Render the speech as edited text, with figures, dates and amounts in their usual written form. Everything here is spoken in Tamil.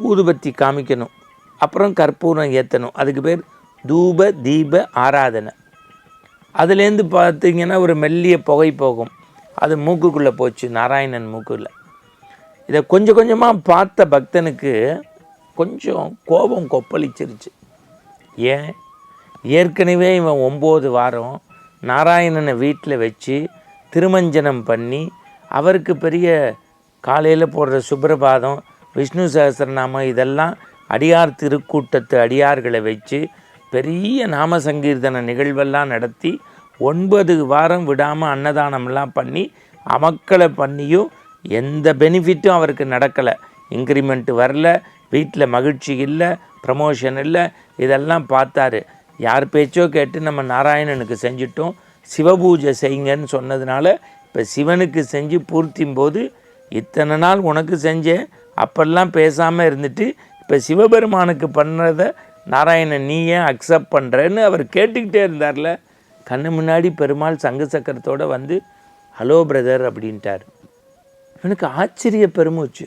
ஊதுபத்தி காமிக்கணும், அப்புறம் கற்பூரம் ஏற்றணும். அதுக்கு பேர் தூப தீப ஆராதனை. அதுலேருந்து பார்த்திங்கன்னா ஒரு மெல்லிய புகை போகும், அது மூக்குக்குள்ளே போச்சு, நாராயணன் மூக்குள்ள. இதை கொஞ்சம் கொஞ்சமாக பார்த்த பக்தனுக்கு கொஞ்சம் கோபம் கொப்பளிச்சிருச்சு. ஏன்? ஏற்கனவே இவன் 9 வாரம் நாராயணனை வீட்டில் வச்சு திருமஞ்சனம் பண்ணி, அவருக்கு பெரிய காலையில் போடுற சுப்ரபாதம், விஷ்ணு சகஸ்ரநாமம், இதெல்லாம் அடியார் திருக்கூட்டத்து அடியார்களை வச்சு பெரிய நாம சங்கீர்த்தன நிகழ்வெல்லாம் நடத்தி 9 வாரம் விடாமல் அன்னதானம்லாம் பண்ணி அமக்களை பண்ணியும் எந்த பெனிஃபிட்டும் அவருக்கு நடக்கலை. இன்க்ரிமெண்ட் வரல, வீட்டில் மகிழ்ச்சி இல்லை, ப்ரமோஷன் இல்லை. இதெல்லாம் பார்த்தாரு. யார் பேச்சோ கேட்டு நம்ம நாராயணனுக்கு செஞ்சிட்டோம், சிவபூஜை செய்யுங்கன்னு சொன்னதுனால இப்போ சிவனுக்கு செஞ்சு பூர்த்தியும் போது, இத்தனை நாள் உனக்கு செஞ்சேன், அப்பெல்லாம் பேசாமல் இருந்துட்டு இப்போ சிவபெருமானுக்கு பண்ணுறத நாராயணன் நீ ஏன் அக்செப்ட் பண்ணுறேன்னு அவர் கேட்டுக்கிட்டே இருந்தார்ல. கண்ணு முன்னாடி பெருமாள் சங்கு சக்கரத்தோடு வந்து ஹலோ பிரதர் அப்படின்ட்டார். இவனுக்கு ஆச்சரிய பெருமூச்சு.